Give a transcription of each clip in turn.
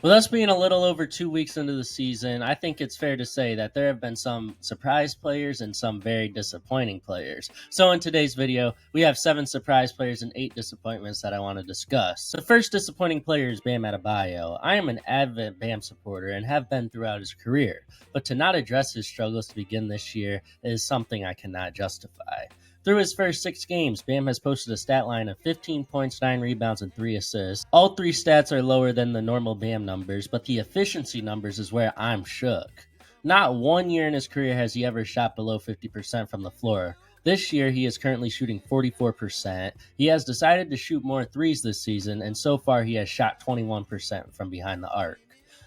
With us being a little over 2 weeks into the season, I think it's fair to say that there have been some surprise players and some very disappointing players. So in today's video, we have 7 surprise players and 8 disappointments that I want to discuss. The first disappointing player is Bam Adebayo. I am an avid Bam supporter and have been throughout his career, but to not address his struggles to begin this year is something I cannot justify. Through his first 6 games, Bam has posted a stat line of 15 points, 9 rebounds, and 3 assists. All 3 stats are lower than the normal Bam numbers, but the efficiency numbers is where I'm shook. Not one year in his career has he ever shot below 50% from the floor. This year, he is currently shooting 44%. He has decided to shoot more threes this season, and so far he has shot 21% from behind the arc.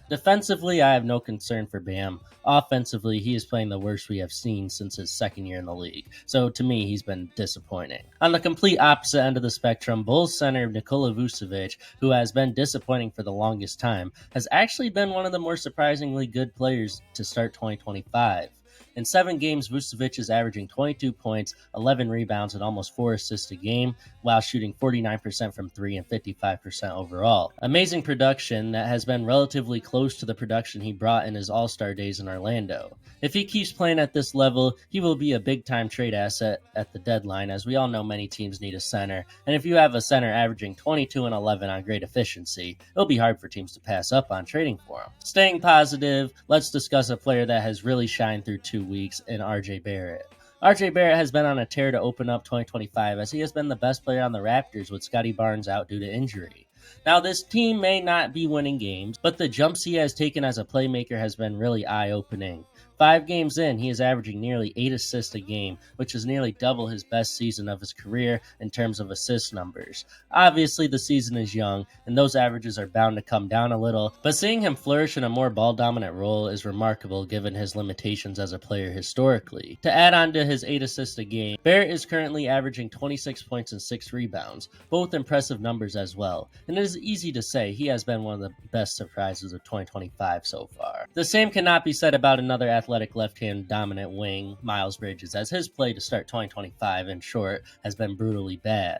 Defensively, I have no concern for Bam. Offensively, he is playing the worst we have seen since his second year in the league. So to me, he's been disappointing. On the complete opposite end of the spectrum, Bulls center Nikola Vucevic, who has been disappointing for the longest time, has actually been one of the more surprisingly good players to start 2025. In 7 games, Vucevic is averaging 22 points, 11 rebounds, and almost 4 assists a game, while shooting 49% from 3 and 55% overall. Amazing production that has been relatively close to the production he brought in his All-Star days in Orlando. If he keeps playing at this level, he will be a big-time trade asset at the deadline, as we all know many teams need a center, and if you have a center averaging 22 and 11 on great efficiency, it'll be hard for teams to pass up on trading for him. Staying positive, let's discuss a player that has really shined through 2 weeks in RJ Barrett. RJ Barrett has been on a tear to open up 2025 as he has been the best player on the Raptors with Scottie Barnes out due to injury. Now, this team may not be winning games, but the jumps he has taken as a playmaker has been really eye-opening. 5 games in, he is averaging nearly 8 assists a game, which is nearly double his best season of his career in terms of assist numbers. Obviously, the season is young, and those averages are bound to come down a little, but seeing him flourish in a more ball-dominant role is remarkable given his limitations as a player historically. To add on to his 8 assists a game, Barrett is currently averaging 26 points and 6 rebounds, both impressive numbers as well, and it is easy to say he has been one of the best surprises of 2025 so far. The same cannot be said about another athletic left-hand dominant wing, Miles Bridges, as his play to start 2025, in short, has been brutally bad.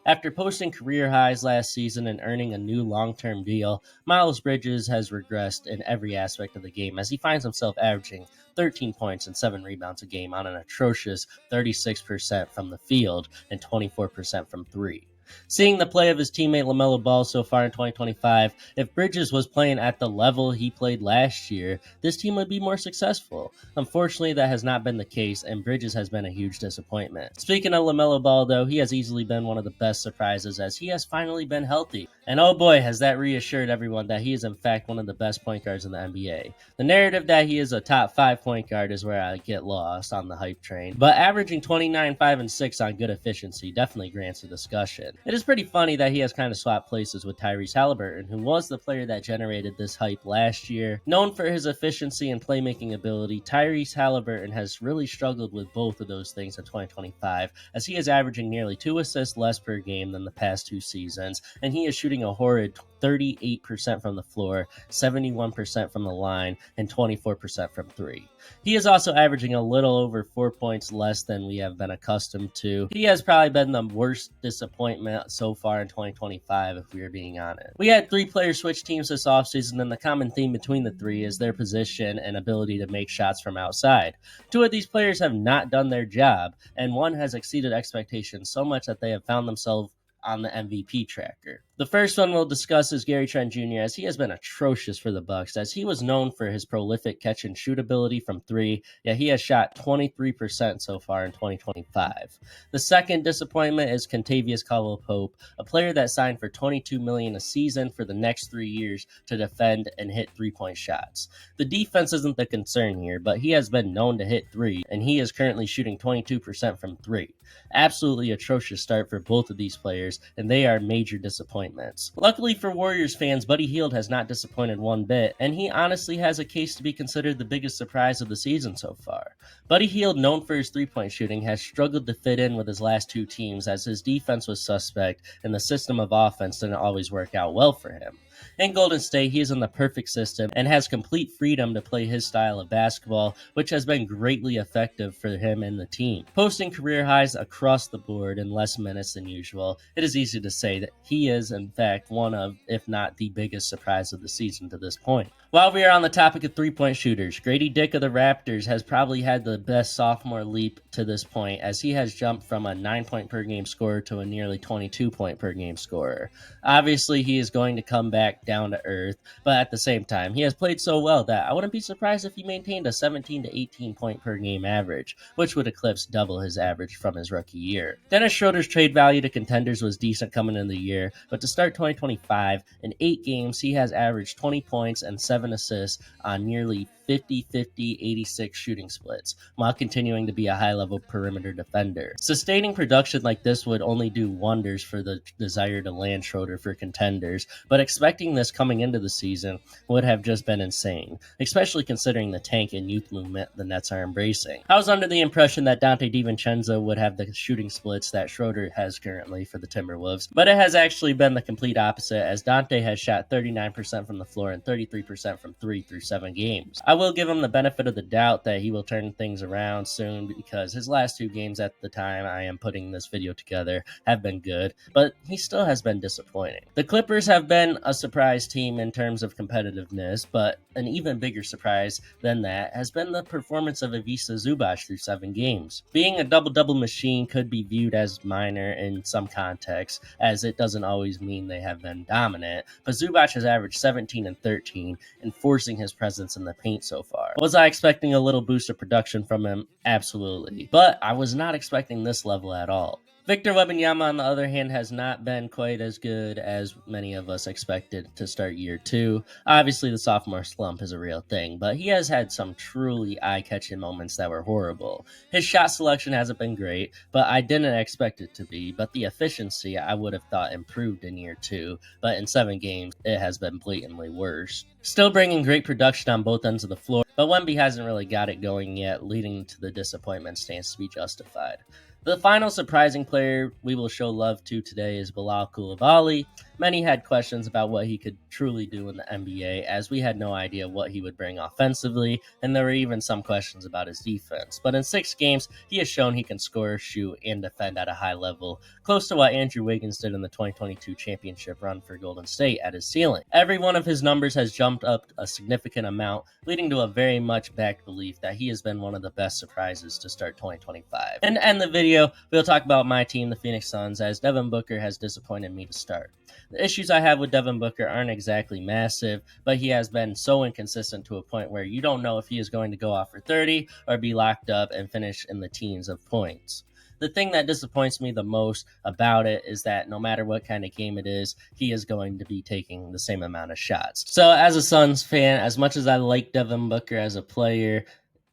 After posting career highs last season and earning a new long-term deal, Miles Bridges has regressed in every aspect of the game as he finds himself averaging 13 points and 7 rebounds a game on an atrocious 36% from the field and 24% from 3. Seeing the play of his teammate LaMelo Ball so far in 2025, if Bridges was playing at the level he played last year, this team would be more successful. Unfortunately, that has not been the case, and Bridges has been a huge disappointment. Speaking of LaMelo Ball, though, he has easily been one of the best surprises as he has finally been healthy. And oh boy, has that reassured everyone that he is in fact one of the best point guards in the NBA. The narrative that he is a top 5 point guard is where I get lost on the hype train, but averaging 29, 5, and 6 on good efficiency definitely grants a discussion. It is pretty funny that he has kind of swapped places with Tyrese Haliburton, who was the player that generated this hype last year. Known for his efficiency and playmaking ability, Tyrese Haliburton has really struggled with both of those things in 2025, as he is averaging nearly 2 assists less per game than the past 2 seasons, and he is shooting a horrid 38% from the floor, 71% from the line, and 24% from 3. He is also averaging a little over 4 points less than we have been accustomed to. He has probably been the worst disappointment so far in 2025, if we are being honest. We had 3 players switch teams this offseason, and the common theme between the 3 is their position and ability to make shots from outside. 2 of these players have not done their job, and 1 has exceeded expectations so much that they have found themselves on the MVP tracker. The first one we'll discuss is Gary Trent Jr., as he has been atrocious for the Bucks, as he was known for his prolific catch and shoot ability from 3, yet he has shot 23% so far in 2025. The second disappointment is Kentavious Caldwell-Pope, a player that signed for $22 million a season for the next 3 years to defend and hit 3-point shots. The defense isn't the concern here, but he has been known to hit 3, and he is currently shooting 22% from 3. Absolutely atrocious start for both of these players, and they are major disappointments. Luckily for Warriors fans, Buddy Hield has not disappointed one bit, and he honestly has a case to be considered the biggest surprise of the season so far. Buddy Hield, known for his 3-point shooting, has struggled to fit in with his last 2 teams as his defense was suspect and the system of offense didn't always work out well for him. In Golden State, he is in the perfect system and has complete freedom to play his style of basketball, which has been greatly effective for him and the team. Posting career highs across the board in less minutes than usual, it is easy to say that he is, in fact, one of, if not the biggest surprise of the season to this point. While we are on the topic of three-point shooters, Grady Dick of the Raptors has probably had the best sophomore leap to this point, as he has jumped from a 9-point per game scorer to a nearly 22-point per game scorer. Obviously, he is going to come back down to earth, but at the same time, he has played so well that I wouldn't be surprised if he maintained a 17 to 18 point per game average, which would eclipse double his average from his rookie year. Dennis Schroeder's trade value to contenders was decent coming into the year, but to start 2025, in 8 games, he has averaged 20 points and 7 assists on nearly 50-50-86 shooting splits, while continuing to be a high-level perimeter defender. Sustaining production like this would only do wonders for the desire to land Schroeder for contenders, but expecting this coming into the season would have just been insane, especially considering the tank and youth movement the Nets are embracing. I was under the impression that Donte DiVincenzo would have the shooting splits that Schroeder has currently for the Timberwolves, but it has actually been the complete opposite, as Donte has shot 39% from the floor and 33% from 3 through 7 games. I will give him the benefit of the doubt that he will turn things around soon, because his last 2 games at the time I am putting this video together have been good, but he still has been disappointing. The Clippers have been a surprise team in terms of competitiveness, but an even bigger surprise than that has been the performance of Ivica Zubac through 7 games. Being a double-double machine could be viewed as minor in some contexts, as it doesn't always mean they have been dominant, but Zubac has averaged 17 and 13, enforcing his presence in the paint so far. Was I expecting a little boost of production from him? Absolutely. But I was not expecting this level at all. Victor Wembanyama, on the other hand, has not been quite as good as many of us expected to start year 2. Obviously, the sophomore slump is a real thing, but he has had some truly eye-catching moments that were horrible. His shot selection hasn't been great, but I didn't expect it to be, but the efficiency I would have thought improved in year 2, but in 7 games, it has been blatantly worse. Still bringing great production on both ends of the floor, but Wemby hasn't really got it going yet, leading to the disappointment stands to be justified. The final surprising player we will show love to today is Bilal Coulibaly. Many had questions about what he could truly do in the NBA, as we had no idea what he would bring offensively, and there were even some questions about his defense. But in 6 games, he has shown he can score, shoot, and defend at a high level, close to what Andrew Wiggins did in the 2022 championship run for Golden State at his ceiling. Every one of his numbers has jumped up a significant amount, leading to a very much backed belief that he has been one of the best surprises to start 2025. And to end the video, we'll talk about my team, the Phoenix Suns, as Devin Booker has disappointed me to start. The issues I have with Devin Booker aren't exactly massive, but he has been so inconsistent to a point where you don't know if he is going to go off for 30 or be locked up and finish in the teens of points. The thing that disappoints me the most about it is that no matter what kind of game it is, he is going to be taking the same amount of shots. So as a Suns fan, as much as I like Devin Booker as a player,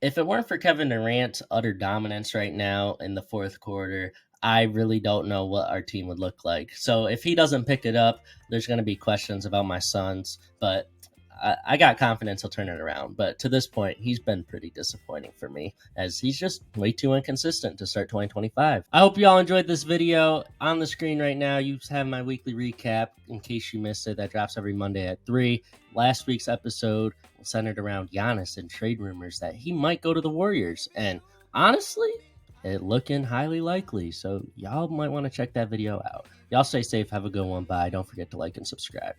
if it weren't for Kevin Durant's utter dominance right now in the 4th quarter, I really don't know what our team would look like. So if he doesn't pick it up, there's going to be questions about my Suns, but I got confidence he'll turn it around. But to this point, he's been pretty disappointing for me, as he's just way too inconsistent to start 2025. I hope you all enjoyed this video. On the screen right now, you have my weekly recap. In case you missed it, that drops every Monday at 3. Last week's episode centered around Giannis and trade rumors that he might go to the Warriors. And honestly, it looking highly likely, so y'all might want to check that video out. Y'all stay safe, have a good one, bye. Don't forget to like and subscribe.